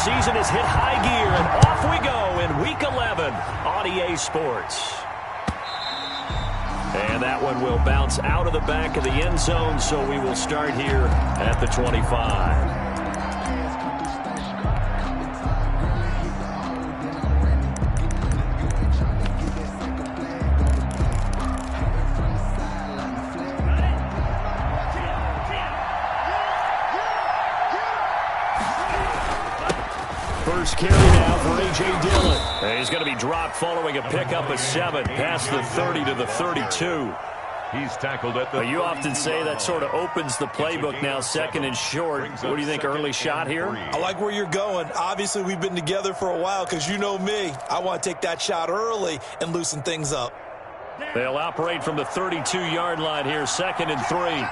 season has hit high gear, and off we go in Week 11 on EA Sports. And that one will bounce out of the back of the end zone, so we will start here at the 25. First carry now for A.J. Dillon. And he's going to be dropped following a pickup of 7 past the 30 to the 32. He's tackled at the. You often say that sort of opens the playbook now, second and short. What do you think, early shot here? I like where you're going. Obviously, we've been together for a while because you know me. I want to take that shot early and loosen things up. They'll operate from the 32-yard line here, second and 3.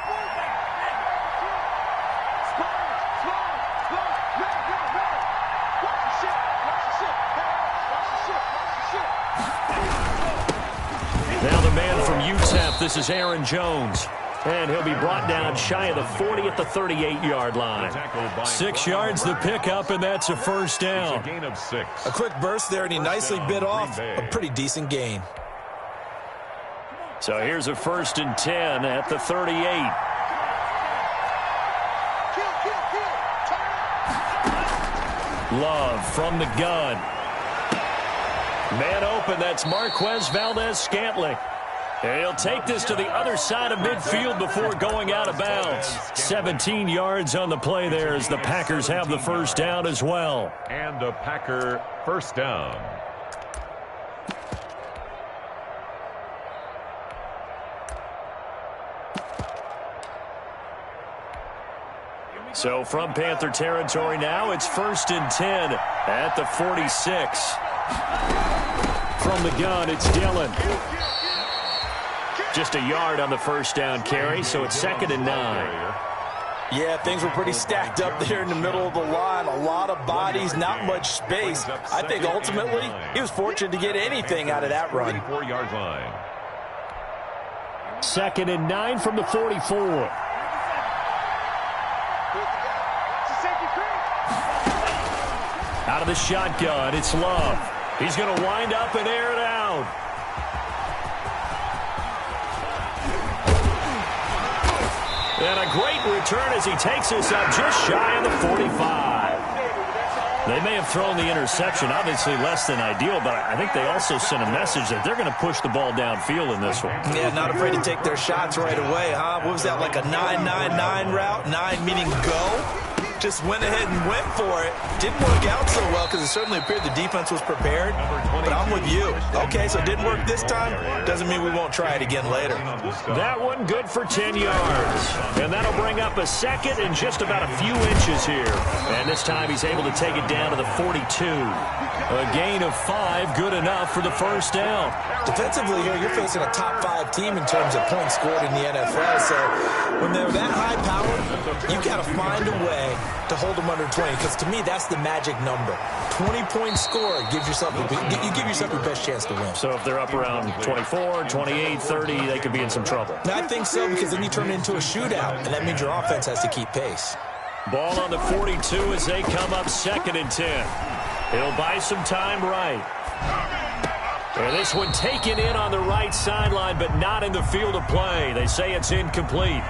Now the man from UTEP, this is Aaron Jones. And he'll be brought down shy of the 40 at the 38-yard line. 6 yards the pickup, and that's a first down. A gain of 6. A quick burst there, and he nicely bit off a pretty decent gain. So here's a 1st and 10 at the 38. Love from the gun. Man open, that's Marquez Valdez-Scantling. He'll take this to the other side of midfield before going out of bounds. 17 yards on the play there as the Packers have the first down as well. And a Packer first down. So from Panther territory now, it's 1st and 10 at the 46. From the gun, it's Dillon. Just a yard on the first down carry, so it's 2nd and 9. Yeah, things were pretty stacked up there in the middle of the line. A lot of bodies, not much space. I think ultimately he was fortunate to get anything out of that run. 34-yard line. 2nd and 9 from the 44. Out of the shotgun, it's Love. He's going to wind up and air it out. And a great return as he takes us up just shy of the 45. They may have thrown the interception, obviously less than ideal, but I think they also sent a message that they're going to push the ball downfield in this one. Yeah, not afraid to take their shots right away, huh? What was that, like a 9-9-9 route? 9 meaning go? Just went ahead and went for it. Didn't work out so well because it certainly appeared the defense was prepared. But I'm with you. Okay, so it didn't work this time. Doesn't mean we won't try it again later. That one good for 10 yards. And that'll bring up a 2nd and just about a few inches here. And this time he's able to take it down to the 42. A gain of 5, good enough for the first down. Defensively here, you're facing a top 5 team in terms of points scored in the NFL. So when they're that high powered, you got to find a way to hold them under 20, because to me that's the magic number. 20-point score gives yourself you give yourself your best chance to win. So if they're up around 24, 28, 30, they could be in some trouble. And I think so, because then you turn it into a shootout, and that means your offense has to keep pace. Ball on the 42 as they come up 2nd and 10. He'll buy some time right. And this one taken in on the right sideline, but not in the field of play. They say it's incomplete.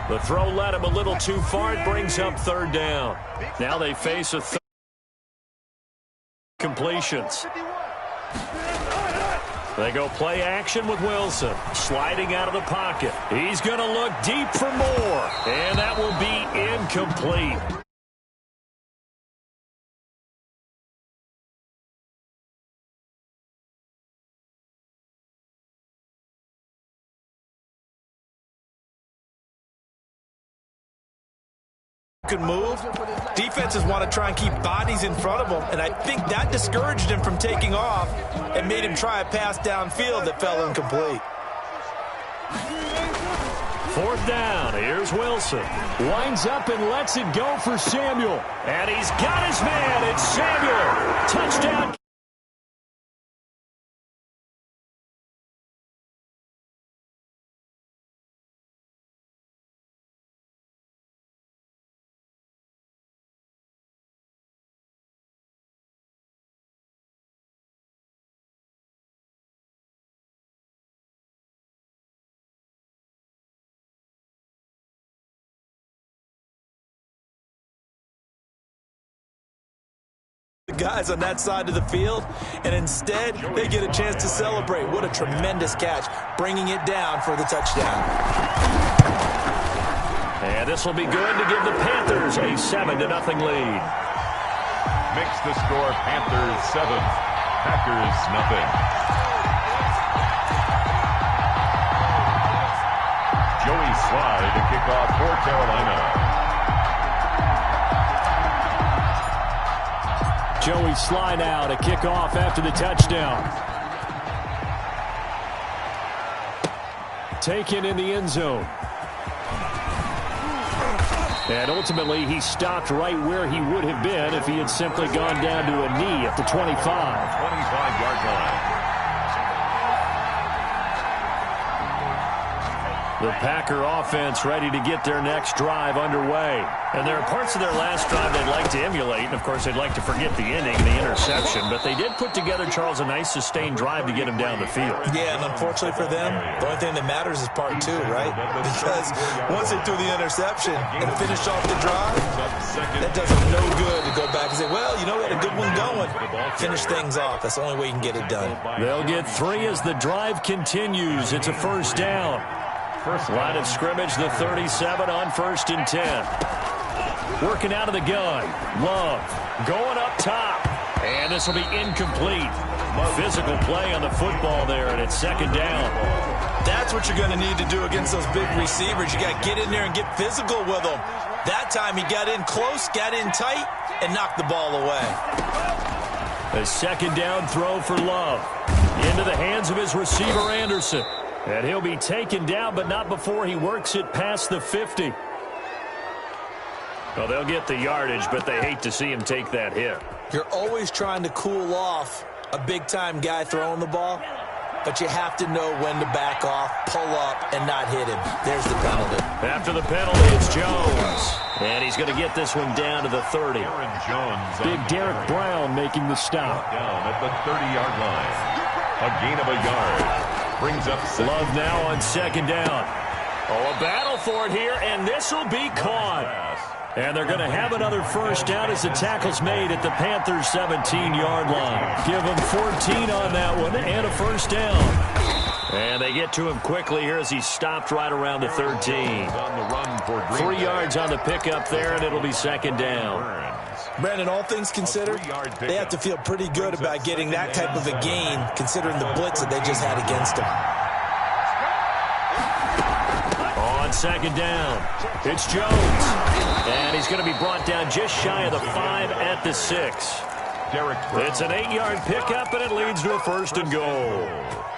The throw led him a little too far. It brings up 3rd down. Now they face a third completions. They go play action with Wilson. Sliding out of the pocket. He's going to look deep for more. And that will be incomplete. Could move. Defenses want to try and keep bodies in front of them, and I think that discouraged him from taking off and made him try a pass downfield that fell incomplete. 4th down. Here's Wilson. Winds up and lets it go for Samuel. And he's got his man. It's Samuel. Touchdown. guys on that side of the field, and instead they get a chance to celebrate. What a tremendous catch, bringing it down for the touchdown. And this will be good to give the Panthers a 7-0 lead. Makes the score Panthers 7, Packers nothing. Joey Slye to kick off for Carolina. Joey Slye now to kick off after the touchdown. Taken in the end zone. And ultimately, he stopped right where he would have been if he had simply gone down to a knee at the 25. 25-yard line. The Packer offense ready to get their next drive underway. And there are parts of their last drive they'd like to emulate. And, of course, they'd like to forget the ending, the interception. But they did put together, Charles, a nice sustained drive to get him down the field. Yeah, and unfortunately for them, the only thing that matters is part two, right? Because once they threw the interception and finished off the drive, that does them no good to go back and say, well, you know, we had a good one going. Finish things off. That's the only way you can get it done. They'll get 3 as the drive continues. It's a first down. Line of scrimmage, the 37 on 1st and 10. Working out of the gun. Love going up top. And this will be incomplete. Physical play on the football there, and it's 2nd down. That's what you're going to need to do against those big receivers. You got to get in there and get physical with them. That time he got in close, got in tight, and knocked the ball away. A 2nd down throw for Love. Into the hands of his receiver, Anderson. And he'll be taken down, but not before he works it past the 50. Well, they'll get the yardage, but they hate to see him take that hit. You're always trying to cool off a big-time guy throwing the ball, but you have to know when to back off, pull up, and not hit him. There's the penalty. After the penalty, it's Jones. And he's going to get this one down to the 30. Big Derek Brown making the stop. Down at the 30-yard line. A gain of a yard. Brings up Love now on 2nd down. Oh, a battle for it here, and this will be caught. And they're going to have another first down as the tackle's made at the Panthers' 17-yard line. Give them 14 on that one and a first down. And they get to him quickly here as he stopped right around the 13. 3 yards on the pickup there, and it'll be 2nd down. Brandon, all things considered, they have to feel pretty good about getting that type of a gain, considering the blitz that they just had against them. On 2nd down, it's Jones. And he's going to be brought down just shy of the 5 at the 6. It's an 8-yard pickup, and it leads to a 1st and goal.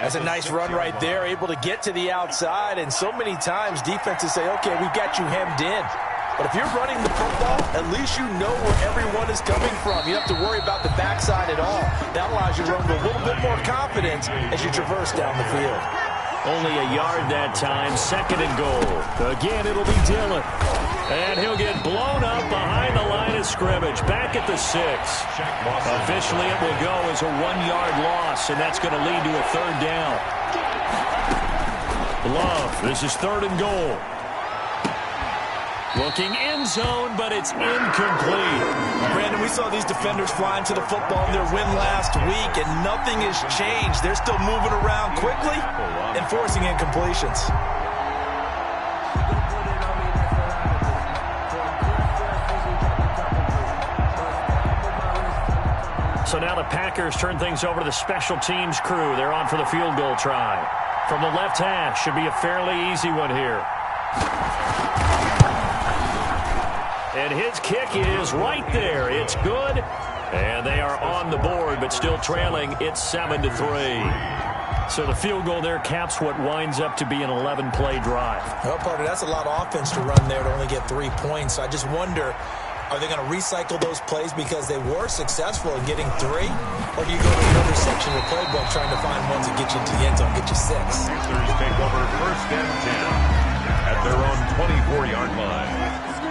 That's a nice run right there, able to get to the outside. And so many times defenses say, okay, we've got you hemmed in. But if you're running the football, at least you know where everyone is coming from. You don't have to worry about the backside at all. That allows you to run with a little bit more confidence as you traverse down the field. Only a yard that time, 2nd and goal. Again, it'll be Dillon. And he'll get blown up behind the line of scrimmage, back at the 6. Officially, it will go as a 1-yard loss, and that's going to lead to a 3rd down. Love, this is 3rd and goal. Looking end zone, but it's incomplete. Brandon, we saw these defenders flying to the football in their win last week, and nothing has changed. They're still moving around quickly and forcing incompletions. So now the Packers turn things over to the special teams crew. They're on for the field goal try. From the left hash, should be a fairly easy one here. And his kick is right there. It's good. And they are on the board, but still trailing. It's 7-3. So the field goal there caps what winds up to be an 11-play drive. Well, partner, that's a lot of offense to run there to only get 3 points. So I just wonder, are they going to recycle those plays because they were successful in getting 3? Or do you go to another section of the playbook trying to find ones that get you to the end zone, get you 6? Panthers take over 1st and 10 at at their own 24-yard line.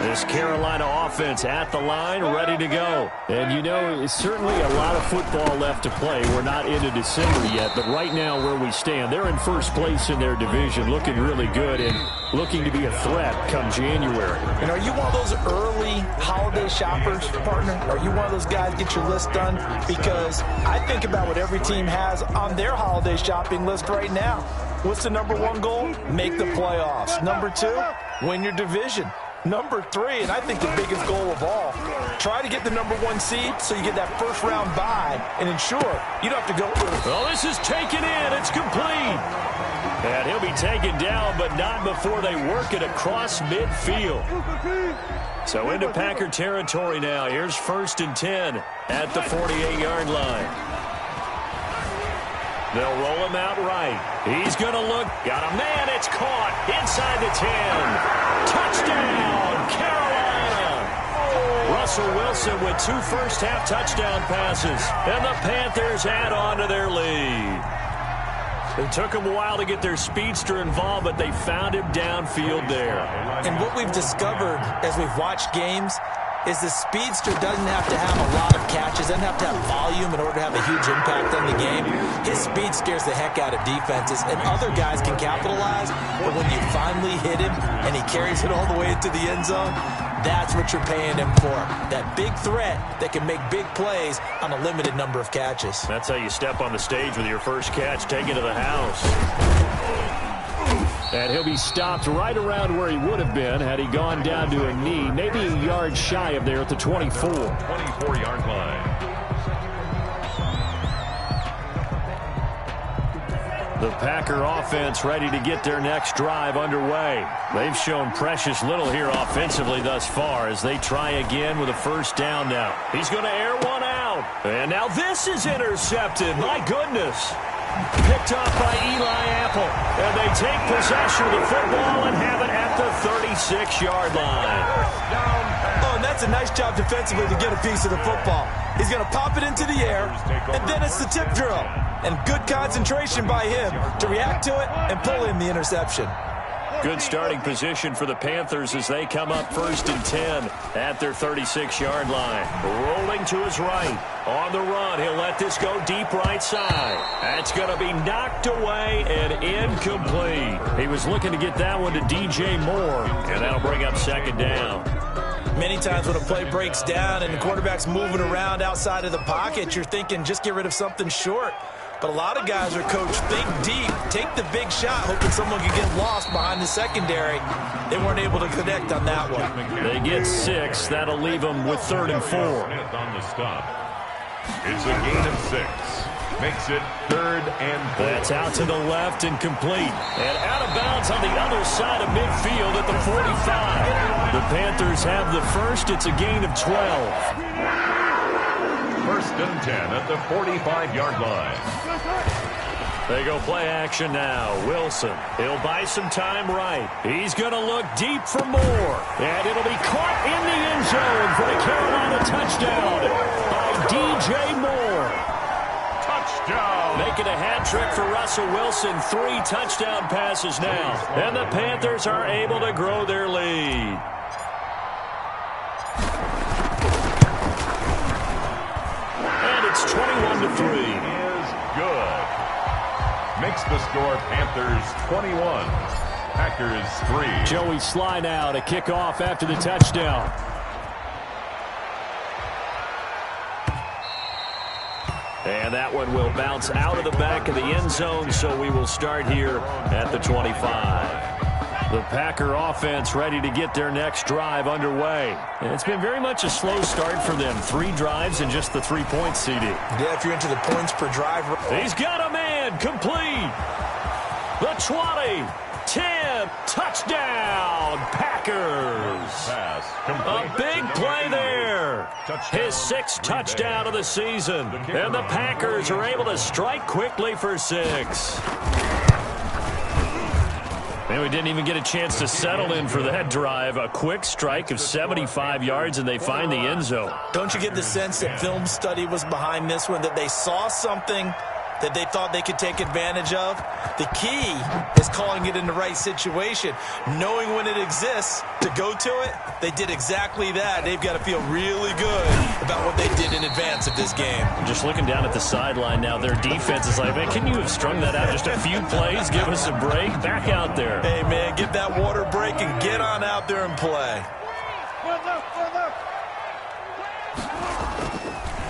This Carolina offense at the line, ready to go. And, you know, it's certainly a lot of football left to play. We're not into December yet, but right now where we stand, they're in first place in their division, looking really good and looking to be a threat come January. And are you one of those early holiday shoppers, partner? Are you one of those guys get your list done? Because I think about what every team has on their holiday shopping list right now. What's the number one goal? Make the playoffs. Number two, win your division. Number three, and I think the biggest goal of all, try to get the number one seed so you get that first round bye and ensure you don't have to go through. Well, this is taken in. It's complete. And he'll be taken down, but not before they work it across midfield. So into Packer territory now. Here's 1st and 10 at the 48-yard line. They'll roll him out right. He's going to look. Got a man. It's caught inside the 10. Touchdown, Carolina. Russell Wilson with 2 first-half touchdown passes. And the Panthers add on to their lead. It took them a while to get their speedster involved, but they found him downfield there. And what we've discovered as we've watched games is the speedster doesn't have to have a lot of catches, doesn't have to have volume in order to have a huge impact on the game. His speed scares the heck out of defenses, and other guys can capitalize, but when you finally hit him and he carries it all the way into the end zone, that's what you're paying him for. That big threat that can make big plays on a limited number of catches. That's how you step on the stage with your first catch, take it to the house. And he'll be stopped right around where he would have been had he gone down to a knee, maybe a yard shy of there at the 24. 24-yard line. The Packer offense ready to get their next drive underway. They've shown precious little here offensively thus far as they try again with a first down now. He's going to air one out. And now this is intercepted. My goodness. Picked off by Eli Apple. And they take possession of the football and have it at the 36-yard line. Oh, and that's a nice job defensively to get a piece of the football. He's going to pop it into the air, and then it's the tip drill. And good concentration by him to react to it and pull in the interception. Good starting position for the Panthers as they come up 1st and 10 at their 36-yard line. Rolling to his right. On the run, he'll let this go deep right side. That's going to be knocked away and incomplete. He was looking to get that one to DJ Moore, and that'll bring up 2nd down. Many times when a play breaks down and the quarterback's moving around outside of the pocket, you're thinking just get rid of something short. But a lot of guys are coached, think deep, take the big shot, hoping someone can get lost behind the secondary. They weren't able to connect on that one. They get 6. That'll leave them with 3rd and 4. On the stop. It's a gain of 6. Makes it 3rd and 4. That's out to the left and complete. And out of bounds on the other side of midfield at the 45. The Panthers have the first. It's a gain of 12. 1st and 10 at the 45-yard line. They go play action now. Wilson, he'll buy some time right. He's going to look deep for more. And it'll be caught in the end zone for the Carolina touchdown by DJ Moore. Touchdown. Making a hat trick for Russell Wilson. 3 touchdown passes now. And the Panthers are able to grow their lead. It's 21-3. Is good. Makes the score Panthers 21, Packers 3. Joey Sly now to kick off after the touchdown. And that one will bounce out of the back of the end zone, so we will start here at the 25. The Packer offense ready to get their next drive underway. And it's been very much a slow start for them. 3 drives and just the 3 points, CD. Yeah, if you're into the points per drive. He's got a man complete. The 20, 10, touchdown, Packers. A big play there. His 6th touchdown of the season. And the Packers are able to strike quickly for 6. And we didn't even get a chance to settle in for that drive. A quick strike of 75 yards, and they find the end zone. Don't you get the sense that film study was behind this one, that they saw something that they thought they could take advantage of? The key is calling it in the right situation, knowing when it exists to go to it. They did exactly that. They've got to feel really good about what they did in advance of this game. Just looking down at the sideline now, their defense is like, man, can you have strung that out just a few plays? Give us a break. Back out there. Hey, man, get that water break and get on out there and play.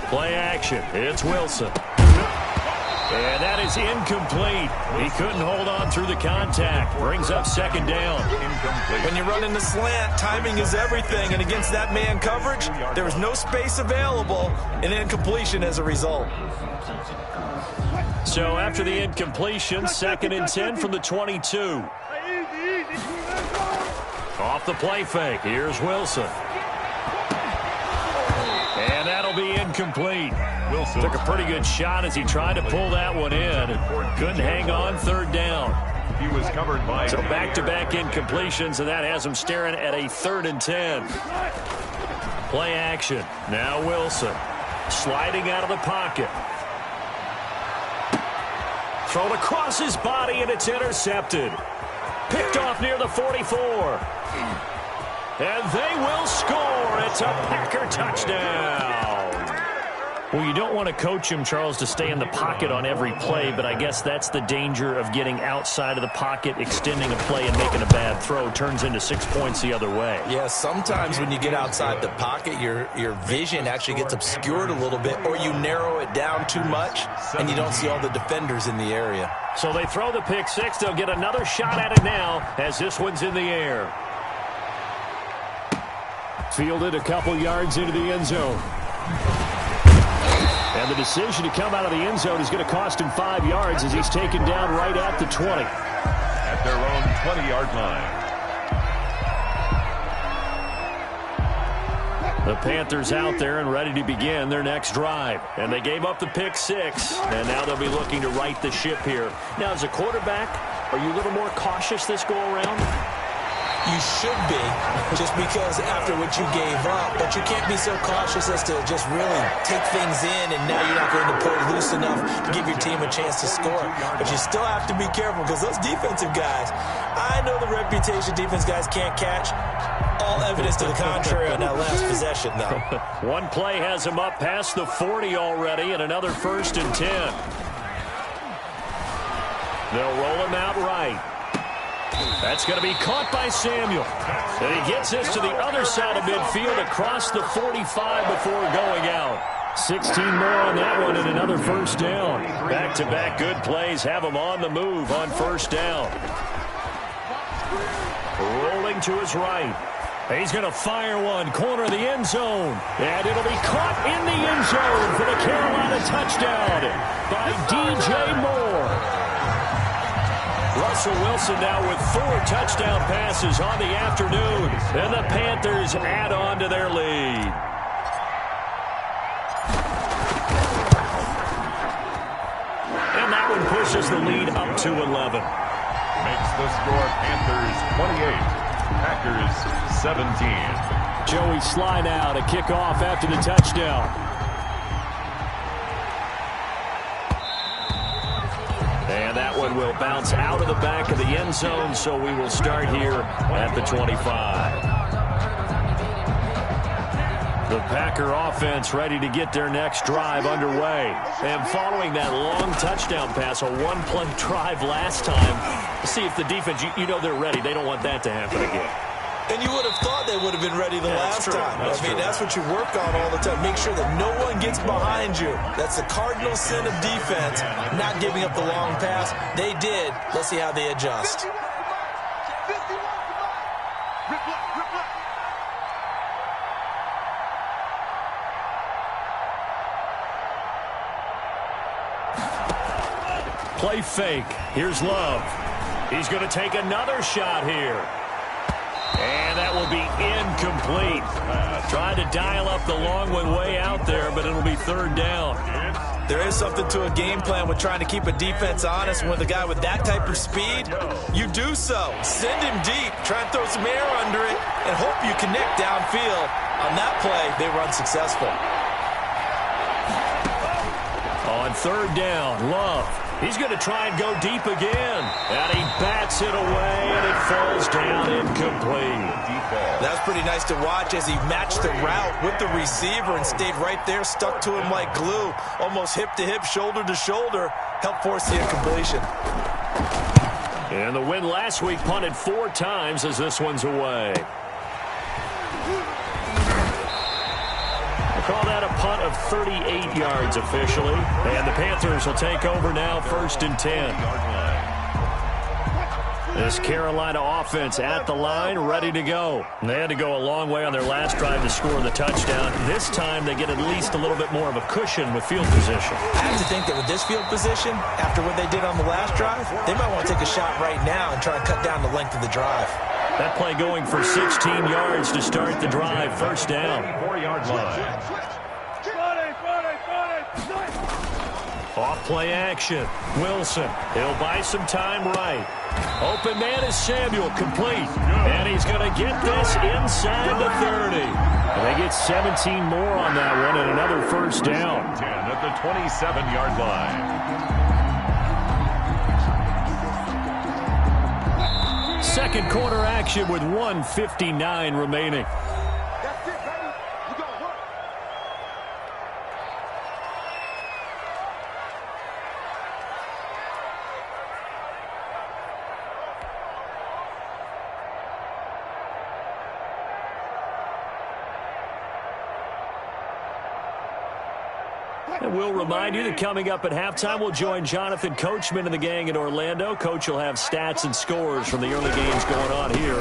Play action. It's Wilson. And that is incomplete. He couldn't hold on through the contact. Brings up second down. Incomplete. When you're running the slant, timing is everything. And against that man coverage, there was no space available, and incompletion as a result. So after the incompletion, 2nd and 10 from the 22. Off the play fake. Here's Wilson. And that'll be incomplete. Wilson took a pretty good shot as he tried to pull that one in. Couldn't hang on, 3rd down. He was covered by... So back-to-back incompletions, and that has him staring at a 3rd and 10. Play action. Now Wilson sliding out of the pocket. Thrown across his body, and it's intercepted. Picked off near the 44. And they will score. It's a Packer touchdown. Well, you don't want to coach him, Charles, to stay in the pocket on every play, but I guess that's the danger of getting outside of the pocket, extending a play, and making a bad throw. Turns into 6 points the other way. Yeah, sometimes when you get outside the pocket, your vision actually gets obscured a little bit, or you narrow it down too much, and you don't see all the defenders in the area. So they throw the pick six. They'll get another shot at it now as this one's in the air. Fielded a couple yards into the end zone. And the decision to come out of the end zone is going to cost him 5 yards as he's taken down right at the 20. At their own 20-yard line. The Panthers out there and ready to begin their next drive. And they gave up the pick six, and now they'll be looking to right the ship here. Now, as a quarterback, are you a little more cautious this go-around? You should be, just because after what you gave up, but you can't be so cautious as to just really take things in, and now you're not going to play loose enough to give your team a chance to score. But you still have to be careful, because those defensive guys, I know the reputation defense guys can't catch. All evidence to the contrary on that last possession, though. One play has him up past the 40 already, and another 1st and 10. They'll roll him out right. That's going to be caught by Samuel. And he gets this to the other side of midfield across the 45 before going out. 16 more on that one and another 1st down. Back-to-back good plays have him on the move on 1st down. Rolling to his right. He's going to fire one, corner of the end zone. And it'll be caught in the end zone for the Carolina touchdown by DJ Moore. Russell Wilson now with 4 touchdown passes on the afternoon. And the Panthers add on to their lead. And that one pushes the lead up to 11. Makes the score Panthers 28, Packers 17. Joey slide out, a kickoff after the touchdown. And that one will bounce out of the back of the end zone, so we will start here at the 25. The Packer offense ready to get their next drive underway. And following that long touchdown pass, a one-play drive last time, see if the defense, you know they're ready. They don't want that to happen again. And you would have thought they would have been ready the last time. That's what you work on all the time. Make sure that no one gets behind you. That's the cardinal sin of defense, not giving up the long pass. They did. Let's see how they adjust. Play fake. Here's Love. He's going to take another shot here. And that will be incomplete. Trying to dial up the long one way out there, but it'll be 3rd down. There is something to a game plan with trying to keep a defense honest. With a guy with that type of speed, you do so. Send him deep, try and throw some air under it, and hope you connect downfield. On that play, they were unsuccessful. On On third down, Love. He's going to try and go deep again. And he bats it away, and it falls down incomplete. That's pretty nice to watch as he matched the route with the receiver and stayed right there, stuck to him like glue, almost hip to hip, shoulder to shoulder, helped force the incompletion. And the win last week punted 4 times as this one's away. We'll call that a punt of 38 yards officially. And the Panthers will take over now, 1st and 10. This Carolina offense at the line, ready to go. They had to go a long way on their last drive to score the touchdown. This time they get at least a little bit more of a cushion with field position. I have to think that with this field position, after what they did on the last drive, they might want to take a shot right now and try and cut down the length of the drive. That play going for 16 yards to start the drive. 1st down. 4-yard line. Off play action. Wilson. He'll buy some time right. Open man is Samuel, complete. And he's going to get this inside the 30. And they get 17 more on that one and another 1st down. 10 at the 27-yard line. Second quarter action with 1:59 remaining. And we'll remind you that coming up at halftime, we'll join Jonathan Coachman and the gang in Orlando. Coach will have stats and scores from the early games going on here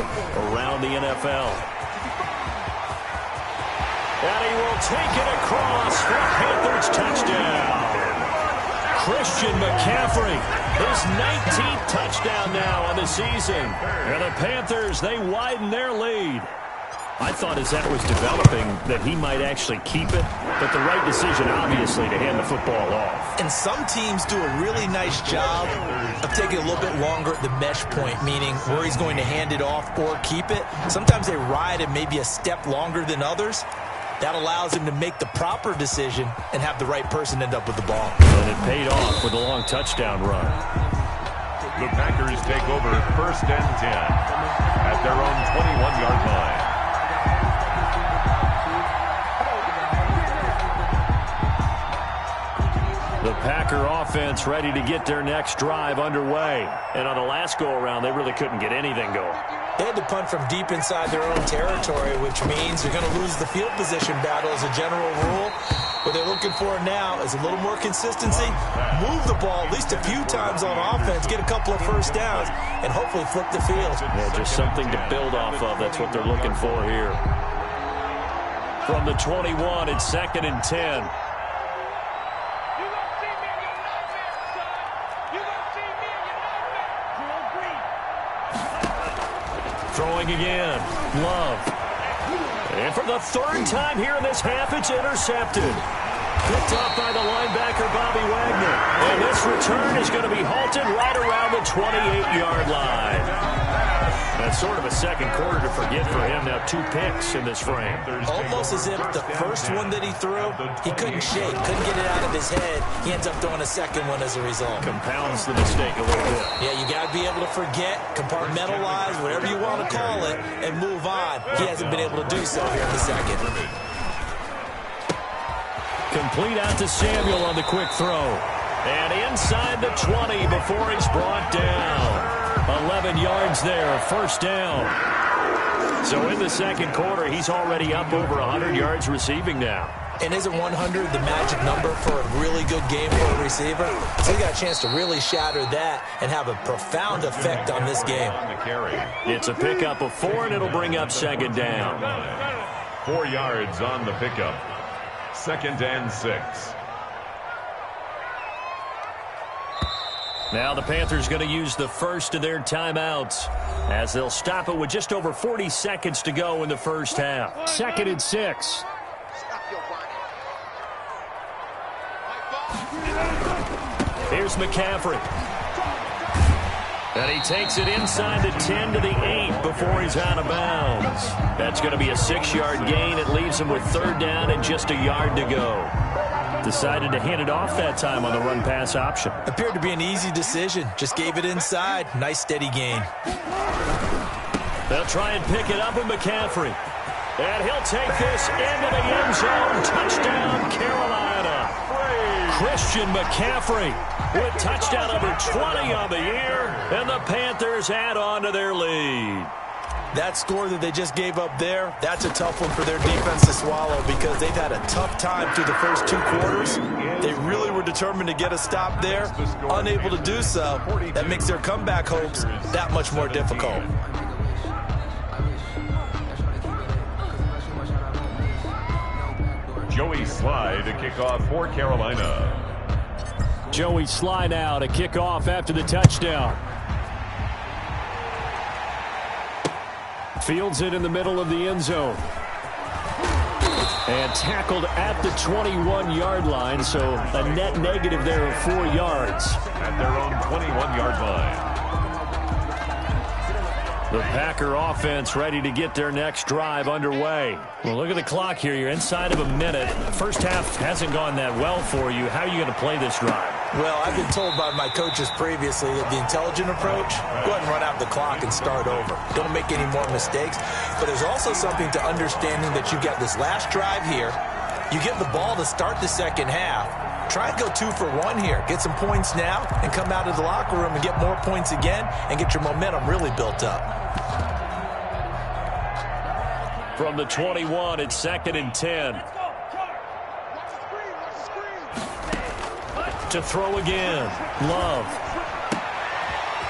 around the NFL. And he will take it across for a Panthers touchdown. Christian McCaffrey, his 19th touchdown now on the season. And the Panthers, they widen their lead. I thought as that was developing that he might actually keep it, but the right decision, obviously, to hand the football off. And some teams do a really nice job of taking a little bit longer at the mesh point, meaning where he's going to hand it off or keep it. Sometimes they ride it maybe a step longer than others. That allows him to make the proper decision and have the right person end up with the ball. And it paid off with a long touchdown run. The Packers take over 1st and 10 at their own 21-yard line. The Packer offense ready to get their next drive underway. And on the last go-around, they really couldn't get anything going. They had to punt from deep inside their own territory, which means you're going to lose the field position battle as a general rule. What they're looking for now is a little more consistency, move the ball at least a few times on offense, get a couple of 1st downs, and hopefully flip the field. Yeah, just something to build off of. That's what they're looking for here. From the 21, it's 2nd and 10. Throwing again. Love. And for the 3rd time here in this half, it's intercepted. Picked off by the linebacker, Bobby Wagner. And this return is going to be halted right around the 28-yard line. That's sort of a second quarter to forget for him. Now 2 picks in this frame. Almost as if the first one that he threw, he couldn't shake, couldn't get it out of his head. He ends up throwing a second one as a result. Compounds the mistake a little bit. Yeah, you got to be able to forget, compartmentalize, whatever you want to call it, and move on. He hasn't been able to do so here in the second. Complete out to Samuel on the quick throw. And inside the 20 before he's brought down. 11 yards there, 1st down. So in the second quarter, he's already up over 100 yards receiving now. And isn't 100 the magic number for a really good game for a receiver? So he got a chance to really shatter that and have a profound effect on this game. It's a pickup of 4, and it'll bring up 2nd down. 4 yards on the pickup. 2nd and 6. Now the Panthers going to use the first of their timeouts as they'll stop it with just over 40 seconds to go in the first half. 2nd and 6. Here's McCaffrey. And he takes it inside the 10 to the 8 before he's out of bounds. That's going to be a 6-yard gain. It leaves him with 3rd down and just a yard to go. Decided to hand it off that time on the run-pass option. Appeared to be an easy decision. Just gave it inside. Nice, steady gain. They'll try and pick it up with McCaffrey. And he'll take this into the end zone. Touchdown, Carolina. Christian McCaffrey with touchdown number 20 on the year. And the Panthers add on to their lead. That score that they just gave up there, that's a tough one for their defense to swallow because they've had a tough time through the first 2 quarters. They really were determined to get a stop there, unable to do so. That makes their comeback hopes that much more difficult. Joey Sly to kick off for Carolina. Joey Sly now to kick off after the touchdown. Fields it in the middle of the end zone. And tackled at the 21-yard line, so a net negative there of 4 yards. At their own 21-yard line. The Packer offense ready to get their next drive underway. Well, look at the clock here. You're inside of a minute. First half hasn't gone that well for you. How are you going to play this drive? Well, I've been told by my coaches previously that the intelligent approach, go ahead and run out the clock and start over. Don't make any more mistakes. But there's also something to understanding that you got this last drive here. You get the ball to start the second half. Try and go 2 for 1 here. Get some points now and come out of the locker room and get more points again and get your momentum really built up. From the 21, it's 2nd and 10. To throw again. Love.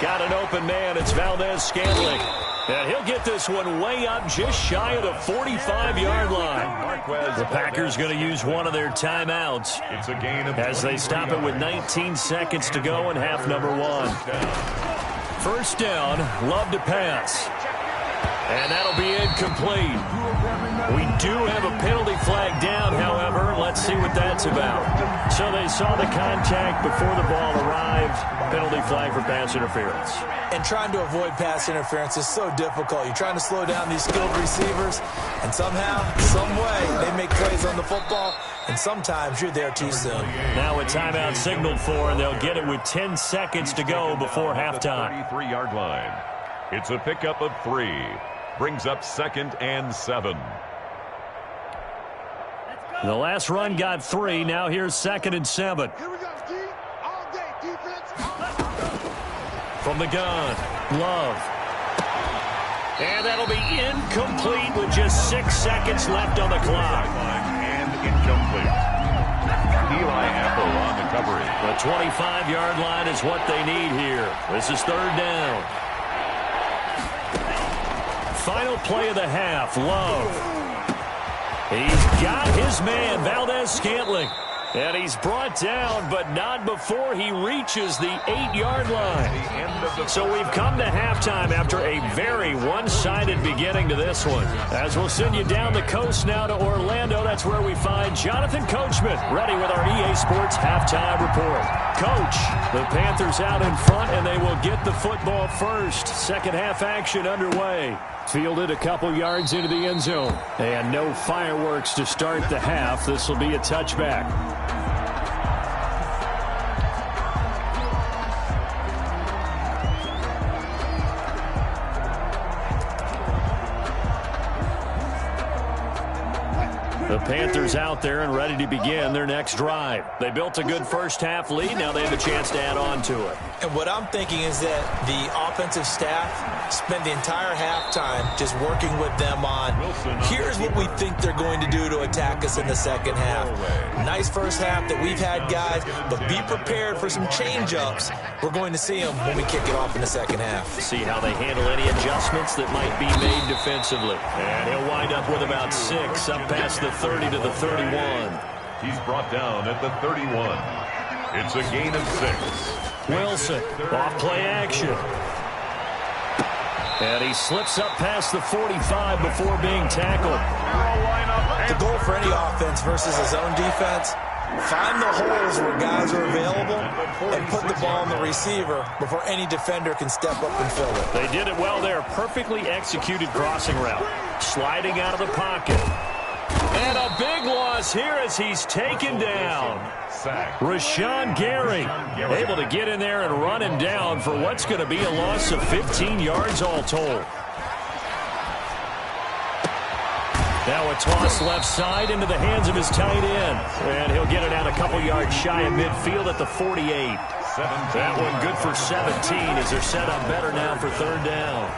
Got an open man. It's Valdez-Scantling. And he'll get this one way up just shy of the 45-yard line. The Packers going to use one of their timeouts It's a gain of as they stop it with 19 seconds to go in half number 1. First down, Love to pass. And that'll be incomplete. We do have a penalty flag down, however. Let's see what that's about. So they saw the contact before the ball arrived. Penalty flag for pass interference. And trying to avoid pass interference is so difficult. You're trying to slow down these skilled receivers, and somehow, some way, they make plays on the football, and sometimes you're there too soon. Now a timeout signaled for, and they'll get it with 10 seconds to go before halftime. 33-yard line. It's a pickup of 3. Brings up 2nd and 7. The last run got 3. Now here's 2nd and 7. Here we go, D. All day, defense. From the gun, Love. And that'll be incomplete with just 6 seconds left on the clock. And incomplete. Eli Apple on the coverage. The 25-yard line is what they need here. This is 3rd down. Final play of the half, Love. He's got his man, Valdez-Scantling. And he's brought down, but not before he reaches the 8-yard line. So we've come to halftime after a very one-sided beginning to this one. As we'll send you down the coast now to Orlando, that's where we find Jonathan Coachman, ready with our EA Sports halftime report. Coach, the Panthers out in front, and they will get the football first. Second half action underway. Fielded a couple yards into the end zone. And no fireworks to start the half. This will be a touchback. The Panthers out there and ready to begin their next drive. They built a good first half lead. Now they have a chance to add on to it. And what I'm thinking is that the offensive staff spent the entire halftime just working with them on, here's what we think they're going to do to attack us in the second half. Nice first half that we've had, guys, but be prepared for some change-ups. We're going to see them when we kick it off in the second half. See how they handle any adjustments that might be made defensively. And he'll wind up with about 6 up past the 30 to the 31. He's brought down at the 31. It's a gain of 6. Wilson, off play action. And he slips up past the 45 before being tackled. The goal for any offense versus a zone defense, find the holes where guys are available and put the ball on the receiver before any defender can step up and fill it. They did it well there. Perfectly executed crossing route. Sliding out of the pocket. And a big loss here as he's taken down. Rashawn Gary able to get in there and run him down for what's going to be a loss of 15 yards all told. Now a toss left side into the hands of his tight end. And he'll get it out a couple yards shy of midfield at the 48. That one good for 17 as they're set up better now for third down.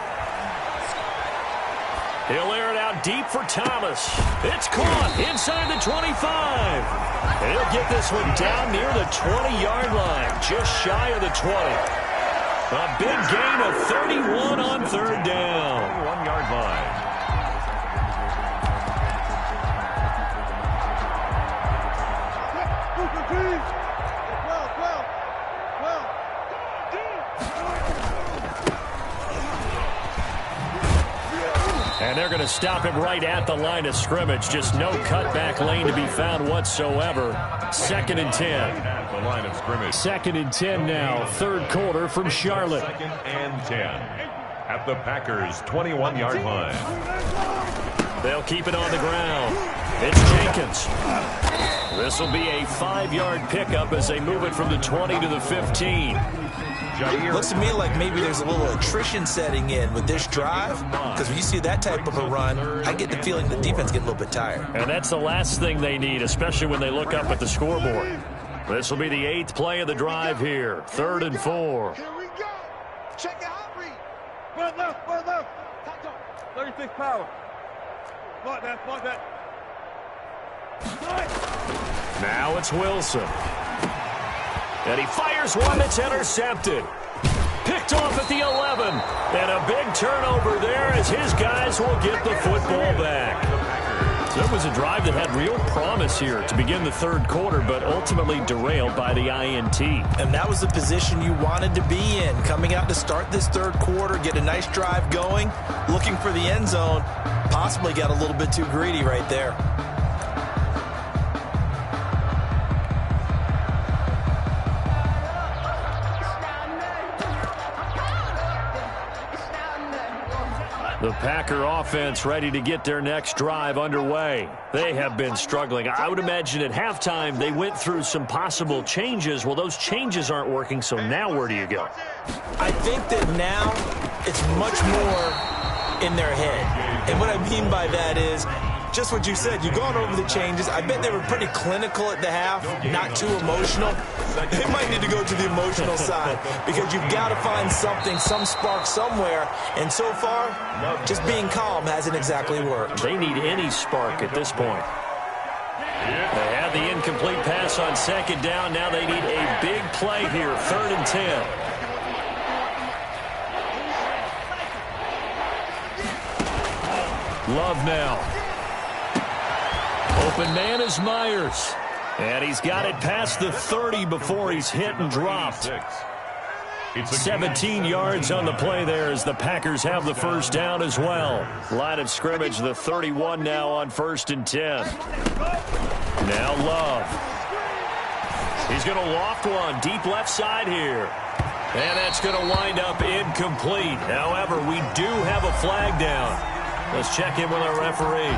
He'll air it out deep for Thomas. It's caught inside the 25. And he'll get this one down near the 20-yard line, just shy of the 20. A big gain of 31 on third down. 1-yard line. And they're going to stop him right at the line of scrimmage. Just no cutback lane to be found whatsoever. 2nd and 10. At the line of scrimmage. 2nd and 10 now. Third quarter from Charlotte. 2nd and 10. At the Packers' 21-yard line. They'll keep it on the ground. It's Jenkins. This will be a 5-yard pickup as they move it from the 20 to the 15. Looks to me like maybe there's a little attrition setting in with this drive, because when you see that type of a run, I get the feeling the defense get a little bit tired. And that's the last thing they need, especially when they look up at the scoreboard. This will be the 8th play of the drive here. 3rd and 4. Here we go. Check it out, read. One left, one left. 36 power. Block that, block that. Now it's Wilson. And he fires one that's intercepted. Picked off at the 11. And a big turnover there as his guys will get the football back. So it was a drive that had real promise here to begin the third quarter, but ultimately derailed by the INT. And that was the position you wanted to be in. Coming out to start this third quarter, get a nice drive going, looking for the end zone. Possibly got a little bit too greedy right there. The Packer offense ready to get their next drive underway. They have been struggling. I would imagine at halftime they went through some possible changes. Well, those changes aren't working, so now where do you go? I think that now it's much more in their head. And what I mean by that is just what you said. You've gone over the changes. I bet they were pretty clinical at the half, not too emotional. They might need to go to the emotional side because you've got to find something, some spark somewhere. And so far, just being calm hasn't exactly worked. They need any spark at this point. They had the incomplete pass on 2nd down. Now they need a big play here, 3rd and 10. Love now. Open man is Myers. And he's got it past the 30 before he's hit and dropped. 17 yards on the play there as the Packers have the first down as well. Line of scrimmage, the 31 now on 1st and 10. Now Love. He's going to loft one deep left side here. And that's going to wind up incomplete. However, we do have a flag down. Let's check in with our referee.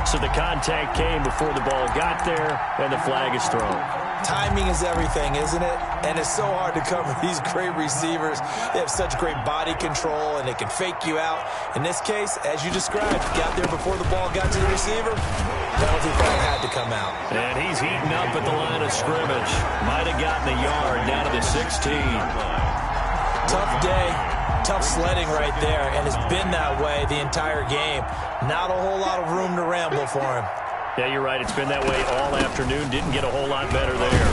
So the contact came before the ball got there, and the flag is thrown. Timing is everything, isn't it? And it's so hard to cover these great receivers. They have such great body control, and they can fake you out. In this case, as you described, got there before the ball got to the receiver. Penalty flag had to come out. And he's heating up at the line of scrimmage. Might have gotten a yard down to the 16. Tough day. Tough sledding right there, and it's been that way the entire game. Not a whole lot of room to ramble for him. Yeah, you're right. It's been that way all afternoon. Didn't get a whole lot better there.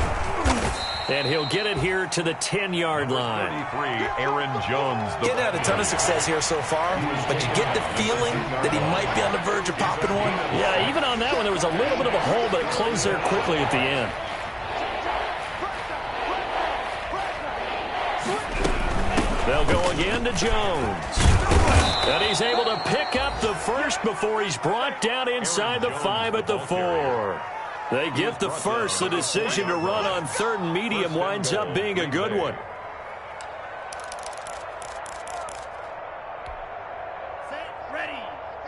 And he'll get it here to the 10-yard line. 33, Aaron Jones. Getting had a ton of success here so far, but you get the feeling that he might be on the verge of popping one. Yeah, even on that one, there was a little bit of a hole, but it closed there quickly at the end. They'll go again to Jones. And he's able to pick up the first before he's brought down inside the 5 at the 4. They get the first. The decision to run on 3rd and medium winds up being a good one. Set, ready.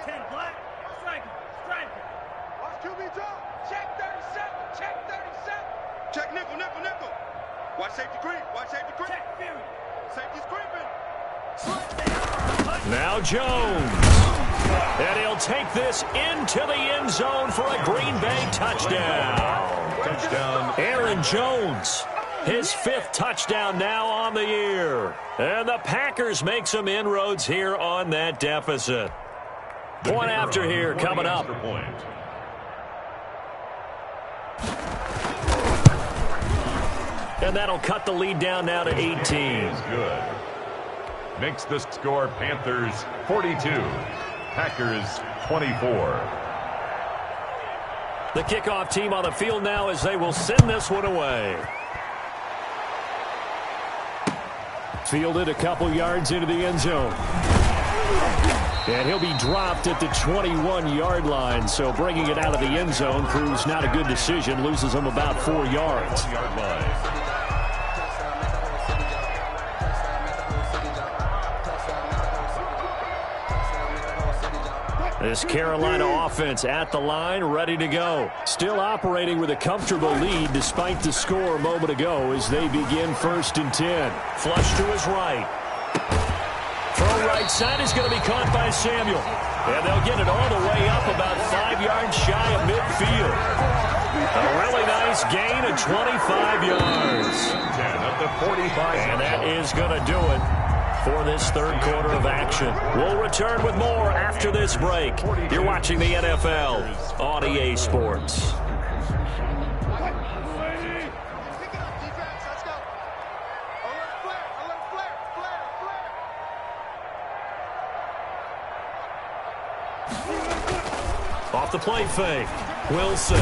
10 black, striker, striker. QB drop. Check 37. Check 37. Check nickel, nickel, nickel. Watch safety creep. Watch safety creep. Check fury. Safety's creeping. Now Jones. And he'll take this into the end zone for a Green Bay touchdown. Touchdown. Aaron Jones. His 5th touchdown now on the year. And the Packers make some inroads here on that deficit. Point after here coming up. And that'll cut the lead down now to 18. Good. Makes the score Panthers 42, Packers 24. The kickoff team on the field now as they will send this one away. Fielded a couple yards into the end zone. And he'll be dropped at the 21-yard line. So bringing it out of the end zone proves not a good decision. Loses him about 4 yards. This Carolina offense at the line, ready to go. Still operating with a comfortable lead despite the score a moment ago as they begin 1st and 10. Flush to his right. Throw right side is going to be caught by Samuel. And they'll get it all the way up about 5 yards shy of midfield. A really nice gain of 25 yards. 10 at the 45. And that is going to do it for this 3rd quarter of action. We'll return with more after this break. You're watching the NFL on EA Sports. Off the play fake. Wilson.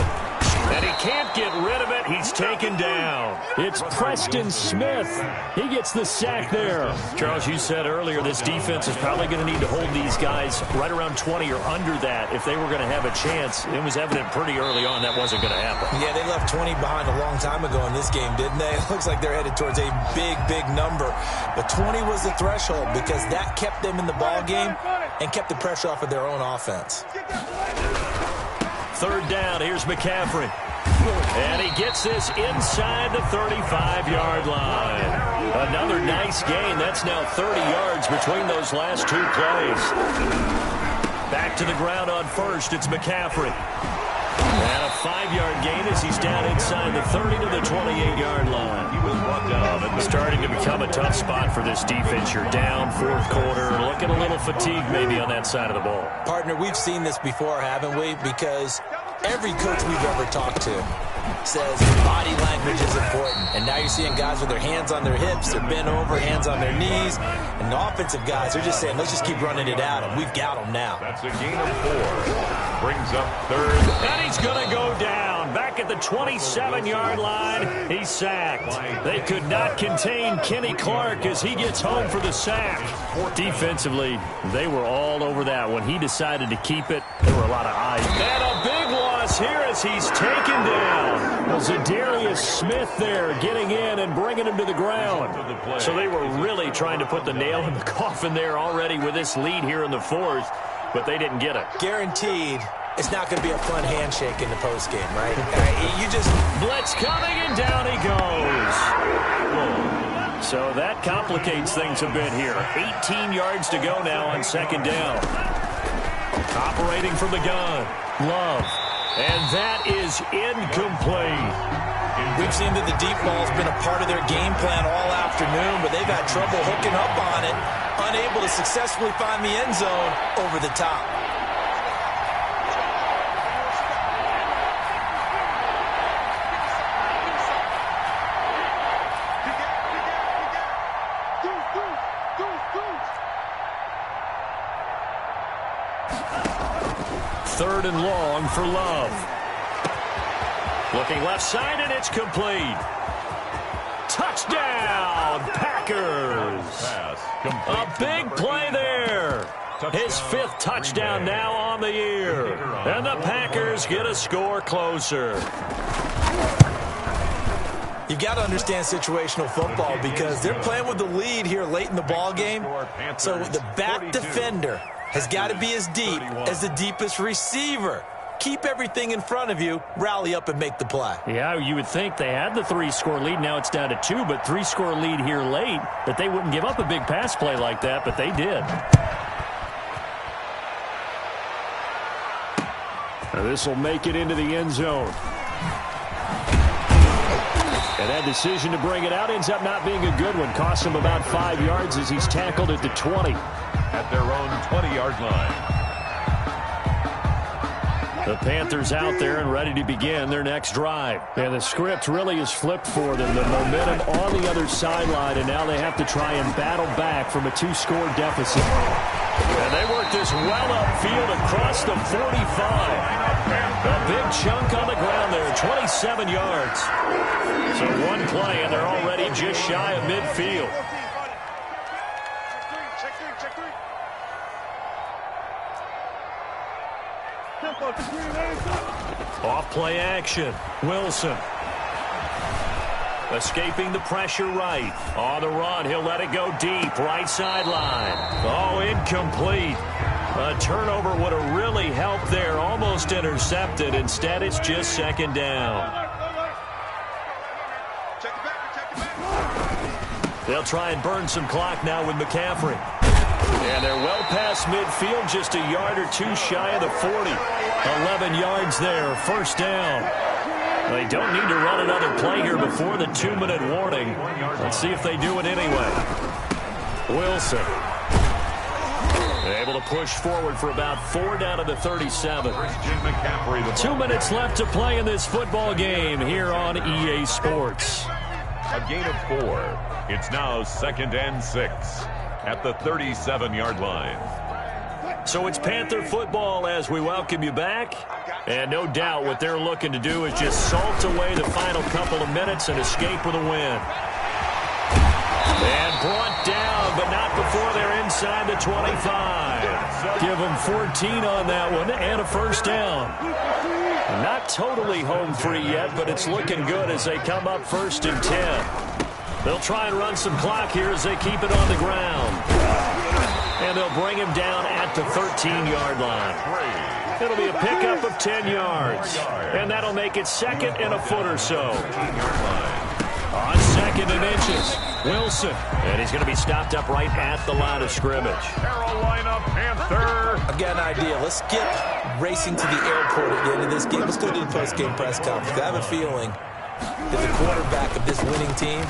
And he can't get rid of it. He's taken down. It's Preston Smith. He gets the sack there. Charles, you said earlier this defense is probably going to need to hold these guys right around 20 or under that if they were going to have a chance. It was evident pretty early on that wasn't going to happen. Yeah, they left 20 behind a long time ago in this game, didn't they? It looks like they're headed towards a big, big number. But 20 was the threshold because that kept them in the ball game and kept the pressure off of their own offense. 3rd down. Here's McCaffrey. And he gets this inside the 35-yard line. Another nice gain. That's now 30 yards between those last 2 plays. Back to the ground on 1st. It's McCaffrey. And a 5-yard gain as he's down inside the 30 to the 28-yard line. He was brought down. And starting to become a tough spot for this defense. You're down 4th quarter. Looking a little fatigued maybe on that side of the ball. Partner, we've seen this before, haven't we? Because every coach we've ever talked to says body language is important. And now you're seeing guys with their hands on their hips, they're bent over, hands on their knees. And the offensive guys are just saying, let's just keep running it at them. We've got them now. That's a gain of 4. Brings up 3rd. And he's going to go down. Back at the 27-yard line, he's sacked. They could not contain Kenny Clark as he gets home for the sack. Defensively, they were all over that. When he decided to keep it, there were a lot of eyes. And a big loss here as he's taken down. Well, Zadarius Smith there getting in and bringing him to the ground. So they were really trying to put the nail in the coffin there already with this lead here in the 4th, but they didn't get it. Guaranteed it's not going to be a fun handshake in the postgame, right? You just blitz coming, and down he goes. So that complicates things a bit here. 18 yards to go now on 2nd down. Operating from the gun. Love. And that is incomplete. We've seen that the deep ball's been a part of their game plan all afternoon, but they've had trouble hooking up on it, unable to successfully find the end zone over the top. Third and long for Love. Looking left side, and it's complete. Touchdown, Packers. A big play there. His 5th touchdown now on the year. And the Packers get a score closer. You've got to understand situational football because they're playing with the lead here late in the ball game. So the back defender has got to be as deep as the deepest receiver. keep everything in front of you, rally up and make the play. Yeah, you would think they had the 3-score lead. Now it's down to 2, but 3-score lead here late, that they wouldn't give up a big pass play like that, but they did. Now this will make it into the end zone. And that decision to bring it out ends up not being a good one. Costs him about 5 yards as he's tackled at the 20. At their own 20-yard line. The Panthers out there and ready to begin their next drive. And the script really is flipped for them. The momentum on the other sideline, and now they have to try and battle back from a 2-score deficit. And they work this well upfield across the 45. A big chunk on the ground there, 27 yards. So one play, and they're already just shy of midfield. Off play action. Wilson. Escaping the pressure right. On the run, he'll let it go deep. Right sideline. Oh, incomplete. A turnover would have really helped there. Almost intercepted. Instead, it's just second down. They'll try and burn some clock now with McCaffrey. And they're well past midfield, just a yard or two shy of the 40. 11 yards there, first down. They don't need to run another play here before the 2-minute warning. Let's see if they do it anyway. Wilson. Able to push forward for about 4 down to the 37. 2 minutes left to play in this football game here on EA Sports. A gain of 4. It's now 2nd and 6 at the 37-yard line. So it's Panther football as we welcome you back. And no doubt what they're looking to do is just salt away the final couple of minutes and escape with a win. And brought down, but not before they're inside the 25. Give them 14 on that one and a first down. Not totally home free yet, but it's looking good as they come up 1st and 10. They'll try and run some clock here as they keep it on the ground. And they'll bring him down at the 13-yard line. It'll be a pickup of 10 yards. And that'll make it 2nd and a foot or so. On 2nd and inches, Wilson. And he's going to be stopped up right at the line of scrimmage. Carolina Panther. Again, idea. Let's skip racing to the airport at the end of this game. Let's go to the post-game press conference. I have a feeling that the quarterback of this winning team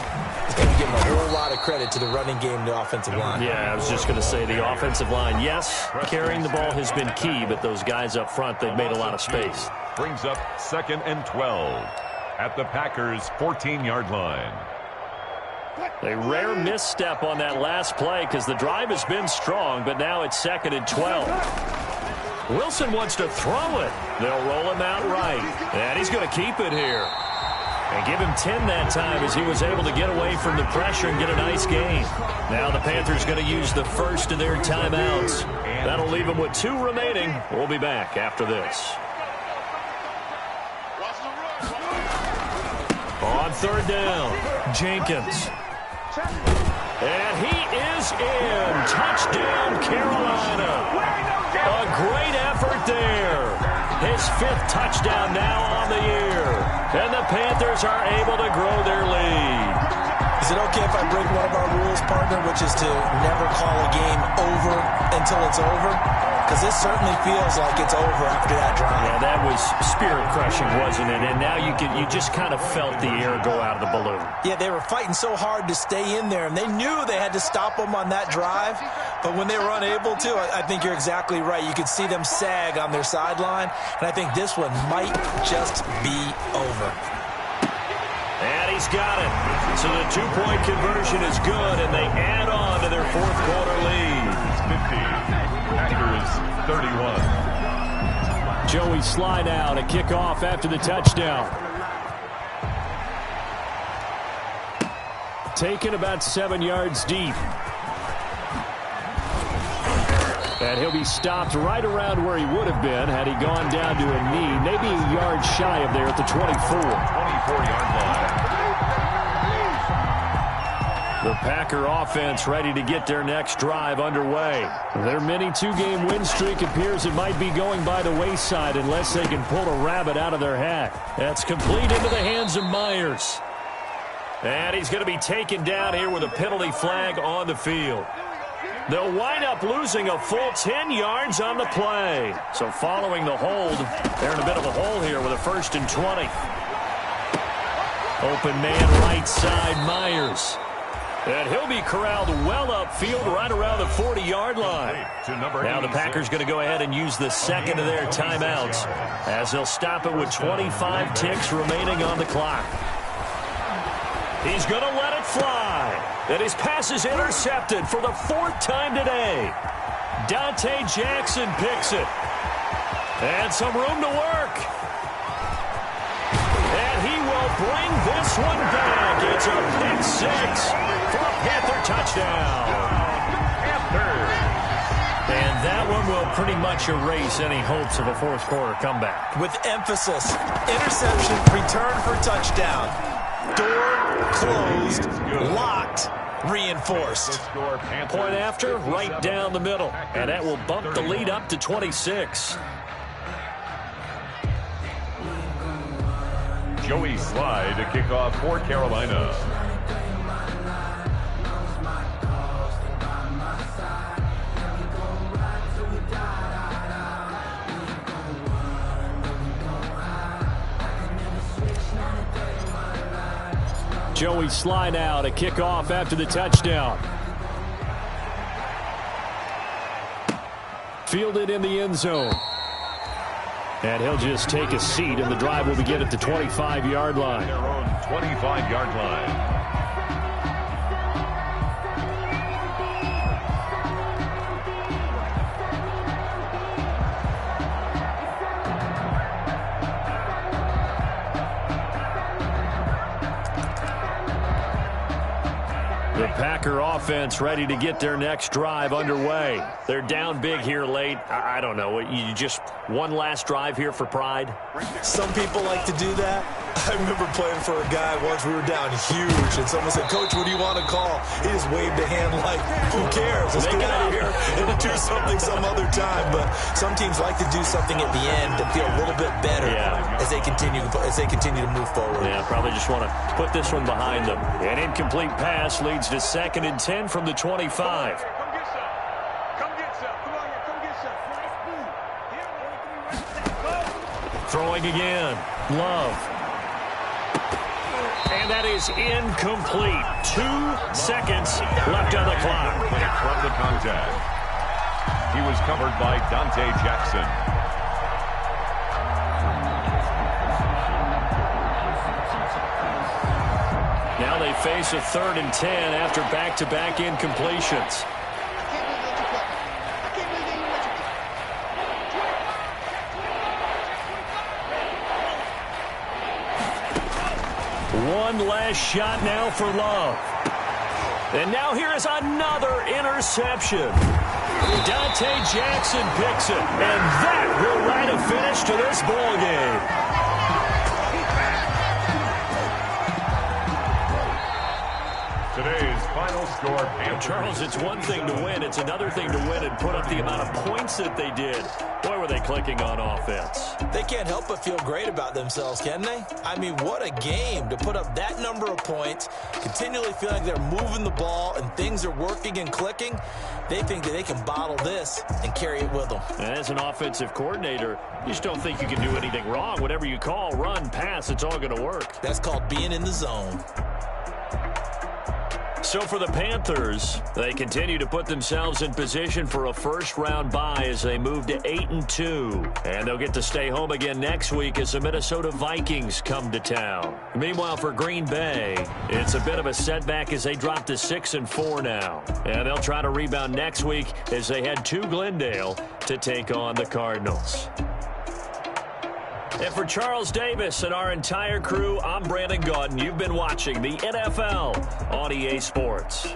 is going to be giving a whole lot of credit to the running game and the offensive line. Yeah, I was just going to say the offensive line. Yes, carrying the ball has been key, but those guys up front, they've made a lot of space. Brings up 2nd and 12 at the Packers' 14-yard line. A rare misstep on that last play because the drive has been strong, but now it's 2nd and 12. Wilson wants to throw it. They'll roll him out right. And he's going to keep it here. And give him 10 that time as he was able to get away from the pressure and get a nice gain. Now the Panthers going to use the first of their timeouts. That'll leave them with 2 remaining. We'll be back after this. On 3rd down, Jenkins. And he is in. Touchdown, Carolina. A great effort there. His 5th touchdown now on the year. And the Panthers are able to grow their lead. Is it okay if I break one of our rules, partner, which is to never call a game over until it's over? Because this certainly feels like it's over after that drive. Yeah, that was spirit-crushing, wasn't it? And now you just kind of felt the air go out of the balloon. Yeah, they were fighting so hard to stay in there, and they knew they had to stop them on that drive. But when they were unable to, I think you're exactly right. You could see them sag on their sideline, and I think this one might just be over. And he's got it. So the 2-point conversion is good, and they add on to their 4th quarter lead. 50, Packers 31. Joey slide out, a kickoff after the touchdown. Taken about 7 yards deep. And he'll be stopped right around where he would have been had he gone down to a knee, maybe a yard shy of there at the 24. 24-yard line. The Packer offense ready to get their next drive underway. Their mini two-game win streak appears it might be going by the wayside unless they can pull a rabbit out of their hat. That's complete into the hands of Myers. And he's going to be taken down here with a penalty flag on the field. They'll wind up losing a full 10 yards on the play. So following the hold, they're in a bit of a hole here with a 1st and 20. Open man right side, Myers. And he'll be corralled well upfield right around the 40-yard line. Now the Packers going to go ahead and use the second of their timeouts as they'll stop it with 25 ticks remaining on the clock. He's going to let it fly. And his pass is intercepted for the 4th time today. Dante Jackson picks it. And some room to work. And he will bring this one back. It's a pick 6 for a Panther touchdown. And that one will pretty much erase any hopes of a fourth quarter comeback. With emphasis, interception, return for touchdown. Door closed, locked, reinforced. Point after, right down the middle. And that will bump the lead up to 26. Joey Slye to kick off for Carolina. Joey Slye now to kick off after the touchdown. Fielded in the end zone. And he'll just take a seat, and the drive will begin at the 25-yard line. Their own 25-yard line. The Packer offense ready to get their next drive underway. They're down big here late. I don't know. You just one last drive here for pride? Some people like to do that. I remember playing for a guy once. We were down huge, and someone said, "Coach, what do you want to call?" He just waved a hand like, "Who cares? Let's get out of here and do something some other time." But some teams like to do something at the end to feel a little bit better as they continue to move forward. Yeah, probably just want to put this one behind them. An incomplete pass leads to 2nd and 10 from the 25. Throwing again. Love. And that is incomplete. 2 seconds left on the clock. From the contact. He was covered by Dante Jackson. Now they face a 3rd and 10 after back-to-back incompletions. One last shot now for Love. And now here is another interception. Dante Jackson picks it. And that will write a finish to this ball game. Today's final score. Charles, it's one thing to win. It's another thing to win and put up the amount of points that they did. Boy, were they clicking on offense. They can't help but feel great about themselves, can they? I mean, what a game to put up that number of points, continually feeling they're moving the ball and things are working and clicking. They think that they can bottle this and carry it with them. And as an offensive coordinator, you just don't think you can do anything wrong. Whatever you call, run, pass, it's all going to work. That's called being in the zone. So for the Panthers, they continue to put themselves in position for a first-round bye as they move to 8-2. And they'll get to stay home again next week as the Minnesota Vikings come to town. Meanwhile, for Green Bay, it's a bit of a setback as they drop to 6-4 now. And they'll try to rebound next week as they head to Glendale to take on the Cardinals. And for Charles Davis and our entire crew, I'm Brandon Gaudin. You've been watching the NFL on EA Sports.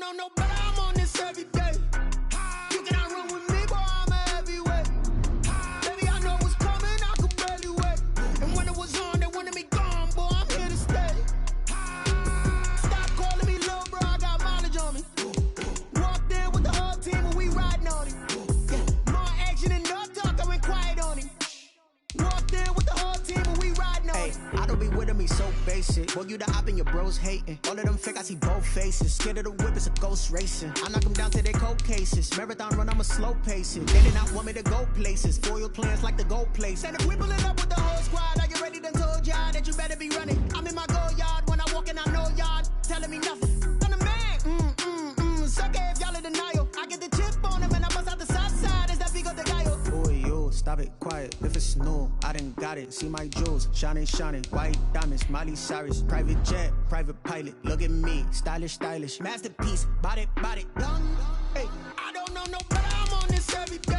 know no better, I'm on this every day. You cannot run with me, boy, I'm a heavyweight. Baby, I know what's coming, I could barely wait. And when it was on, they wanted me gone, boy, I'm here to stay. Stop calling me little bro, I got mileage on me. Walked in with the whole team and we riding on it. Yeah, more action and no talk, I went quiet on him. Walked in with the whole team and we riding on it. I don't be with him, he's so basic. Boy, you the op and your bros hating. All of them fake, I see both faces. Scared of the whip, it's a ghost racing. I knock them down to their cold cases. Marathon run, I'm a slow pacing. They did not want me to go places. Foil plans like the go place. And if we pulling up with the whole squad, I get ready to told y'all that you better be running. I'm in my go yard when I walk in, I know y'all telling me nothing. I'm the man, sucker if y'all in denial. I get the chip on him and I bust out the south side. Is that big of the guy? Boy, yo, stop it, quiet. If it's new, I done got it. See my jewels, shining, shining. White diamonds, Miley Cyrus. Private jet, private pilot. Look at me, stylish, stylish. Masterpiece, body, young. Hey, I don't know no better, I'm on this every day.